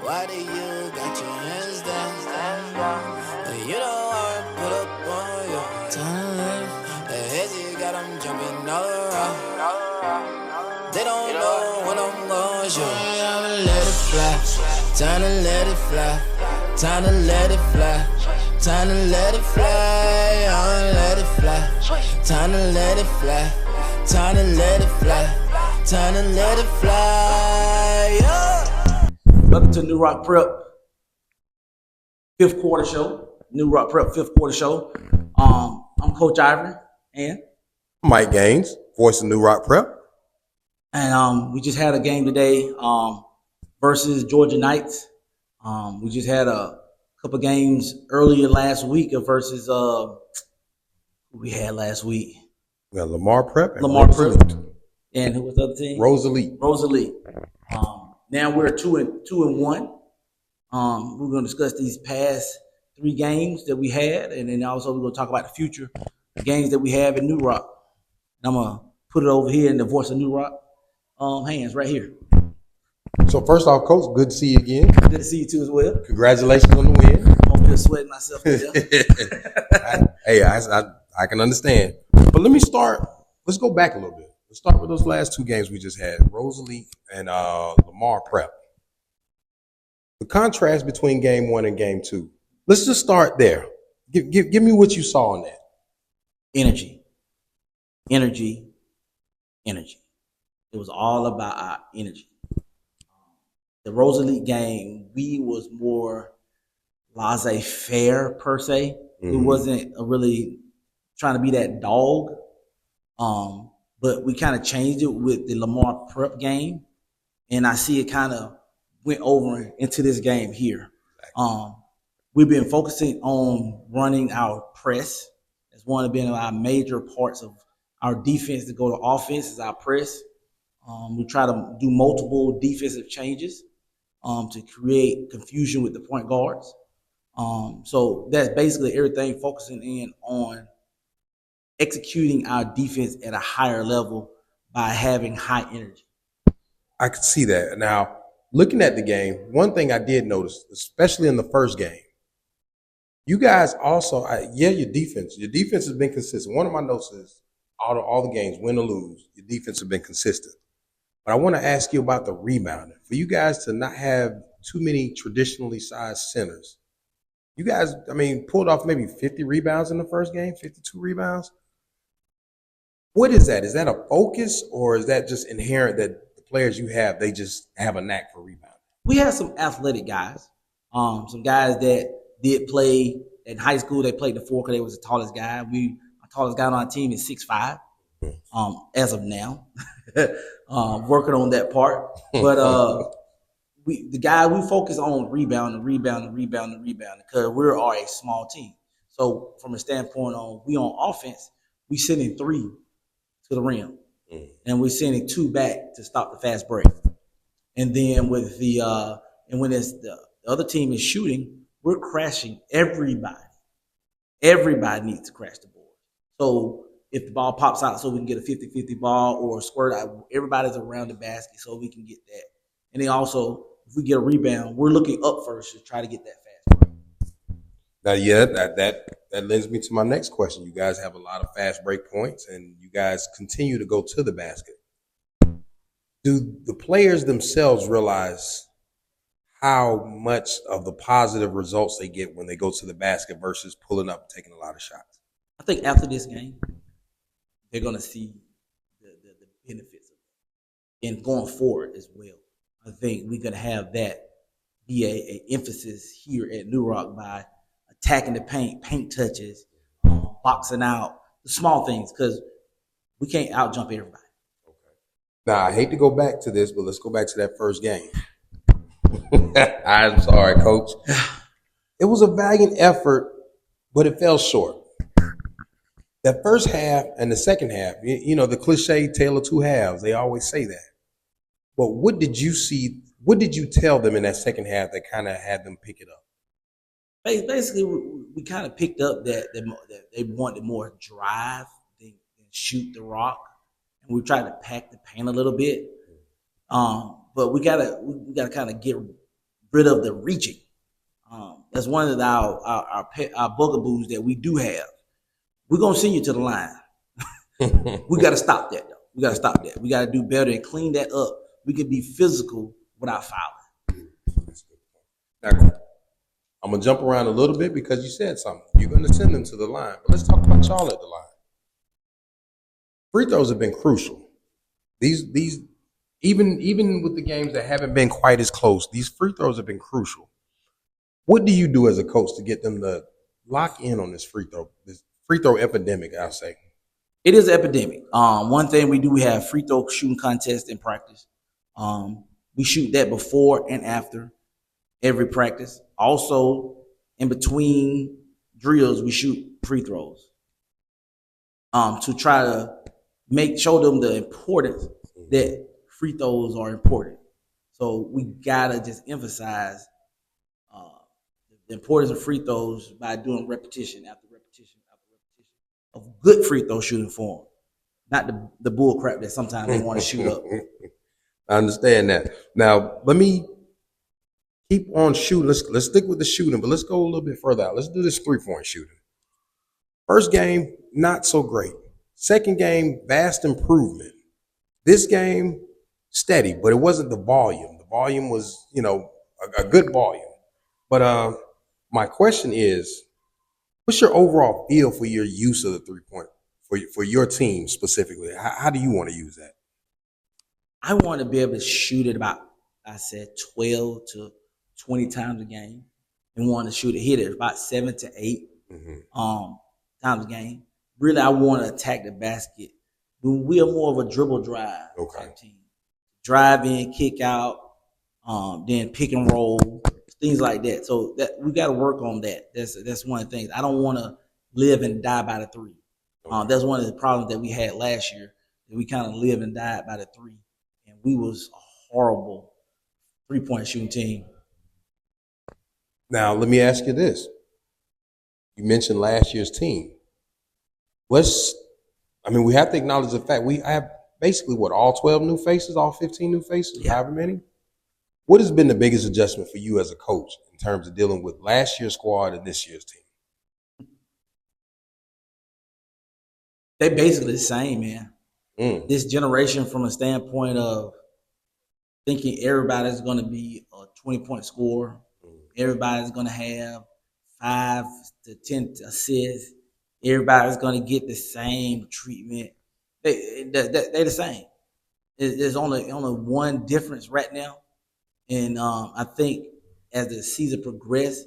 Why do you got your hands down? When you don't want to put up on your time. The heads you got them jumping all around. They don't know when I'm gonna show. I'ma let it fly. Time to let it fly. Time to let it fly. Time to let it fly. I'ma let it fly. Time to let it fly. Time to let it fly. Time to let it fly. Yeah. Welcome to NewRock Prep fifth quarter show. NewRock Prep fifth quarter show. I'm Coach Ivory and Mike Gaines, voice of NewRock Prep. we just had a game today versus Georgia Knights. We just had a couple games earlier last week versus who we had last week. We got Lamar Prep and Lamar Prep. Elite. And who was the other team? Elite. Elite. Now we're 2-1. We're going to discuss these past 3 games that we had, and then also we're going to talk about the future games that we have in NewRock. I'm going to put it over here in the voice of NewRock hands right here. So first off, Coach, good to see you again. Good to see you too as well. Congratulations on the win. I'm over here sweating myself to death. I can understand. But let me start. Let's go back a little bit. Let's start with those last 2 games we just had, Elite and Lamar Prep. The contrast between game 1 and game 2. Let's just start there. Give me what you saw in that. Energy. It was all about our energy. The Elite game, we was more laissez-faire per se. Mm-hmm. It wasn't really trying to be that dog. But we kind of changed it with the Lamar Prep game, and I see it kind of went over into this game here. We've been focusing on running our press. It's one of our major parts of our defense to go to offense is our press. We try to do multiple defensive changes to create confusion with the point guards. So that's basically everything focusing in on executing our defense at a higher level by having high energy. I could see that. Now, looking at the game, one thing I did notice, especially in the first game, you guys also, your defense has been consistent. One of my notes is all the games, win or lose, your defense has been consistent. But I want to ask you about the rebounding. For you guys to not have too many traditionally sized centers, you guys, pulled off maybe 50 rebounds in the first game, 52 rebounds. What is that? Is that a focus, or is that just inherent that the players you have, they just have a knack for rebounding? We have some athletic guys, some guys that did play in high school. They played the 4 because they was the tallest guy. Our tallest guy on our team is 6'5", as of now. Working on that part. But we focus on rebounding because we are a small team. So from a standpoint we on offense, we sending 3 to the rim, and we're sending 2 back to stop the fast break. And then with when it's the other team is shooting, we're crashing everybody. Everybody needs to crash the board. So if the ball pops out, so we can get a 50-50 ball or a squirt out, everybody's around the basket so we can get that. And then also, if we get a rebound, we're looking up first to try to get that fast break. Now, yeah, that lends me to my next question. You guys have a lot of fast break points, and you guys continue to go to the basket. Do the players themselves realize how much of the positive results they get when they go to the basket versus pulling up and taking a lot of shots? I think after this game, they're going to see the benefits of it. And going forward as well, I think we're going to have that be a emphasis here at NewRock by attacking the paint touches, boxing out, the small things, because we can't out-jump everybody. Okay. Now, I hate to go back to this, but let's go back to that first game. I'm sorry, Coach. It was a valiant effort, but it fell short. That first half and the second half, the cliche tale of 2 halves, they always say that. But what did you see? What did you tell them in that second half that kind of had them pick it up? Basically, we kind of picked up that they wanted more drive than shoot the rock, and we tried to pack the paint a little bit. But we gotta kind of get rid of the reaching. That's one of our bugaboos that we do have. We're gonna send you to the line. We got to stop that though. We got to stop that. We got to do better and clean that up. We can be physical without fouling. Now, I'm gonna jump around a little bit because you said something. You're gonna send them to the line, but let's talk about y'all at the line. Free throws have been crucial. These even with the games that haven't been quite as close, these free throws have been crucial. What do you do as a coach to get them to lock in on this free throw epidemic? I'll say it is an epidemic. One thing we do, we have free throw shooting contests in practice. We shoot that before and after every practice. Also, in between drills, we shoot free throws to try to show them the importance that free throws are important. So we gotta just emphasize the importance of free throws by doing repetition after repetition after repetition of good free throw shooting form, not the bull crap that sometimes they want to shoot up. I understand that. Now let me keep on shooting. Let's stick with the shooting, but let's go a little bit further out. Let's do this 3-point shooting. First game, not so great. Second game, vast improvement. This game, steady, but it wasn't the volume. The volume was, a good volume. But my question is, what's your overall feel for your use of the 3-point for your team specifically? How do you want to use that? I want to be able to shoot it about, 12 to 20 times a game, and want to hit it about 7 to 8 times a game. Really, I want to attack the basket. We are more of a dribble drive type team. Drive in, kick out, then pick and roll, things like that. So that we got to work on that. That's one of the things. I don't want to live and die by the 3. That's one of the problems that we had last year. That we kind of lived and died by the 3, and we was a horrible 3-point shooting team. Now, let me ask you this. You mentioned last year's team. We have to acknowledge the fact we have basically all 12 new faces, all 15 new faces, however many. What has been the biggest adjustment for you as a coach in terms of dealing with last year's squad and this year's team? They basically the same, man. This generation, from a standpoint of thinking everybody's going to be a 20-point scorer, everybody's going to have 5 to 10 assists, everybody's going to get the same treatment. They're the same. There's only one difference right now, and I think as the season progresses,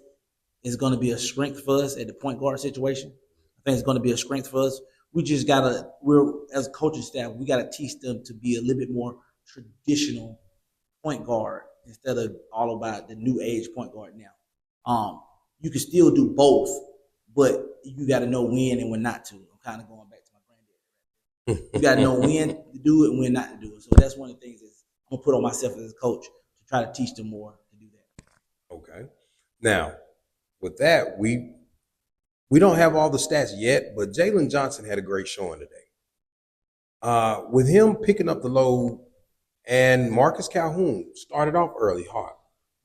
it's going to be a strength for us at the point guard situation. I think it's going to be a strength for us. We just as a coaching staff, we gotta teach them to be a little bit more traditional point guard instead of all about the new age point guard now. You can still do both, but you got to know when and when not to. I'm kind of going back to my granddad. You got to know when to do it and when not to do it. So that's one of the things that I'm gonna put on myself as a coach to try to teach them more to do that. Okay. Now, with that, we don't have all the stats yet, but Jalen Johnson had a great showing today. With him picking up the load, and Marcus Calhoun started off early hard.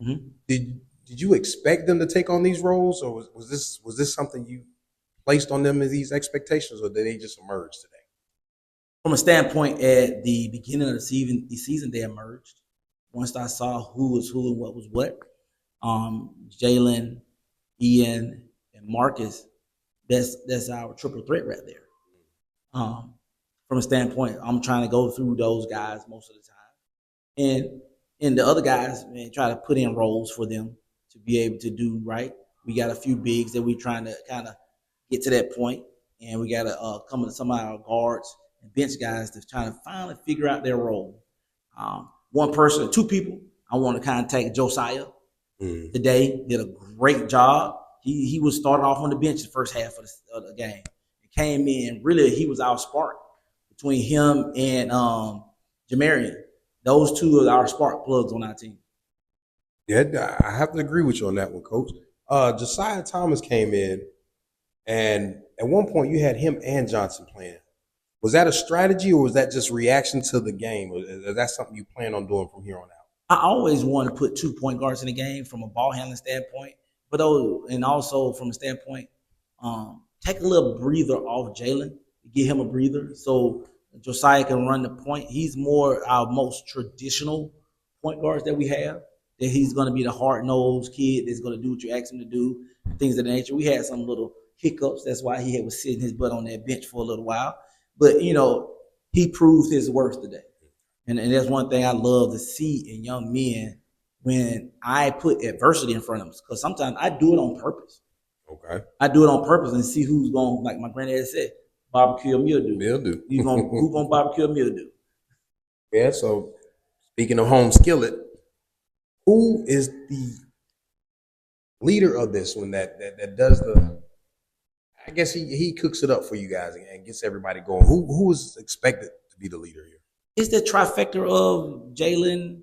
Mm-hmm. Did you expect them to take on these roles, or was this something you placed on them as these expectations, or did they just emerge today? From a standpoint, at the beginning of the season, they emerged. Once I saw who was who and what was what, Jalen, Ian, and Marcus, that's our triple threat right there. From a standpoint, I'm trying to go through those guys most of the time, and the other guys, man, try to put in roles for them to be able to do right. We got a few bigs that we're trying to kind of get to that point, and we got to come to some of our guards and bench guys to try to finally figure out their role. One person, 2 people, I want to contact Josiah today. Did a great job. He was starting off on the bench the first half of the game. He came in, really, he was our spark between him and Jamarian. Those 2 are our spark plugs on our team. Yeah, I have to agree with you on that one, Coach. Josiah Thomas came in, and at one point you had him and Johnson playing. Was that a strategy, or was that just reaction to the game? Or is that something you plan on doing from here on out? I always want to put 2 point guards in the game from a ball handling standpoint, and also from a standpoint, take a little breather off Jalen, give him a breather, so Josiah can run the point. He's more our most traditional point guards that we have. That he's going to be the hard nosed kid that's going to do what you ask him to do, things of that nature. We had some little hiccups. That's why he was sitting his butt on that bench for a little while. But he proved his worth today. And that's one thing I love to see in young men when I put adversity in front of them. Because sometimes I do it on purpose. Okay. I do it on purpose and see who's going, like my granddad said, barbecue or mildew. Mildew. Who's going to barbecue or mildew? Yeah, so speaking of home skillet, who is the leader of this one that does I guess he cooks it up for you guys and gets everybody going. Who is expected to be the leader here? It's the trifecta of Jalen,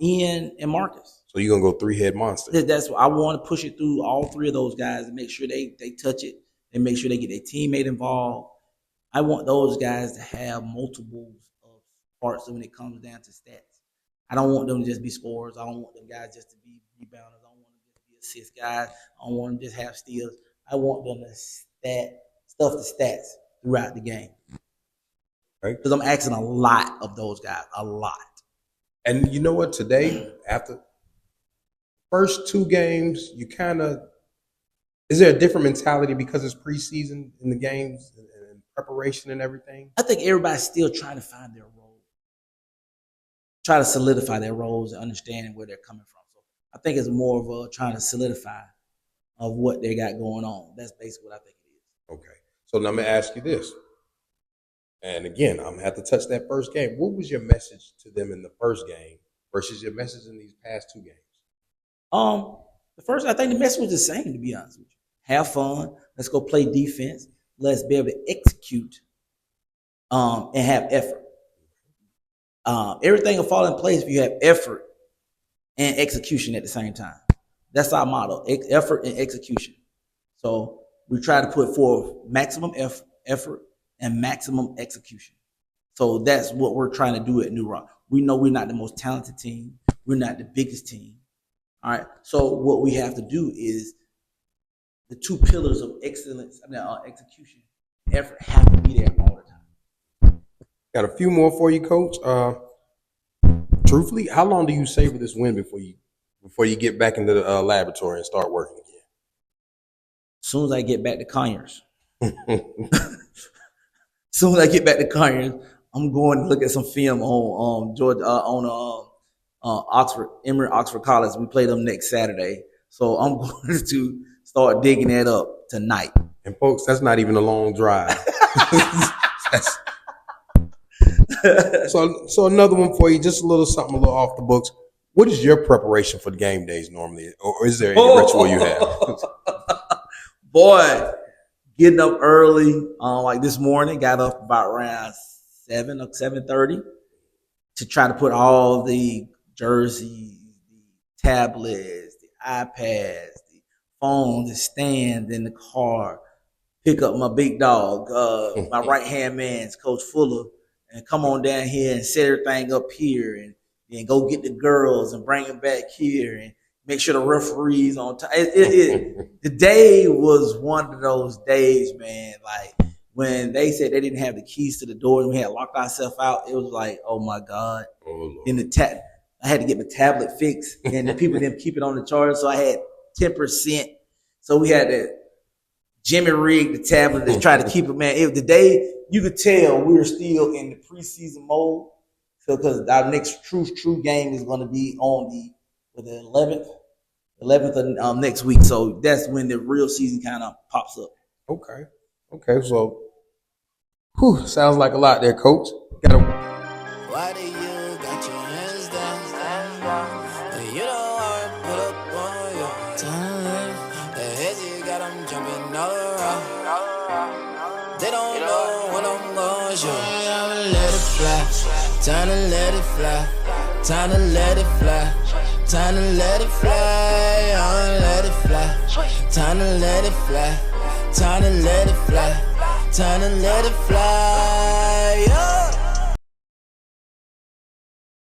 Ian, and Marcus. So you're going to go 3-head monster. That's what I want to push it through all 3 of those guys and make sure they touch it and make sure they get their teammate involved. I want those guys to have multiples of parts when it comes down to stats. I don't want them to just be scorers. I don't want them guys just to be rebounders. I don't want them just to be assist guys. I don't want them to just have steals. I want them to stuff the stats throughout the game. Because I'm asking a lot of those guys, a lot. And you know what? Today, after first 2 games, you kind of is there a different mentality because it's preseason in the games and preparation and everything? I think everybody's still trying to find their role. Try to solidify their roles and understanding where they're coming from. So I think it's more of a trying to solidify of what they got going on. That's basically what I think it is. Okay. So now I'm going to ask you this. And again, I'm going to have to touch that first game. What was your message to them in the first game versus your message in these past 2 games? I think the message was the same, to be honest with you. Have fun. Let's go play defense. Let's be able to execute and have effort. Everything will fall in place if you have effort and execution at the same time. That's our motto, effort and execution. So we try to put forth maximum effort and maximum execution. So that's what we're trying to do at NewRock. We know we're not the most talented team. We're not the biggest team. All right. So what we have to do is the 2 pillars of excellence, execution, and effort have to be there all the time. Got a few more for you, Coach. Truthfully, how long do you savor this win before you get back into the laboratory and start working again? As soon as I get back to Conyers. Soon as I get back to Conyers, I'm going to look at some film on Georgia Oxford, Emory Oxford College. We play them next Saturday, so I'm going to start digging that up tonight. And folks, that's not even a long drive. So another one for you, just a little something a little off the books. What is your preparation for the game days normally, or is there any ritual you have? Boy, getting up early, like this morning, got up about around 7 or 7:30 to try to put all the jerseys, the tablets, the iPads, the phones, the stand in the car, pick up my big dog, my right-hand man's Coach Fuller, and come on down here and set everything up here and then go get the girls and bring them back here and make sure the referee's on time. The day was one of those days, man, like when they said they didn't have the keys to the door and we had locked ourselves out, it was like, oh my God. Then I had to get my tablet fixed and the people didn't keep it on the charger, so I had 10%. So we had to Jimmy rig the tablet to try to keep it, man. The day you could tell we were still in the preseason mode. So because our next true game is going to be on the 11th of next week. So that's when the real season kind of pops up. Okay. So, sounds like a lot there, Coach. Why do you got your hands down? And you don't want to put up on your time. The heads you got them jumping all around. They don't know when I'm going to show. I'ma let it fly. Time to let it fly. Time to let it fly. Time to let it fly. I'ma let it fly. Time to let it fly. Time to let it fly. Time to let it fly.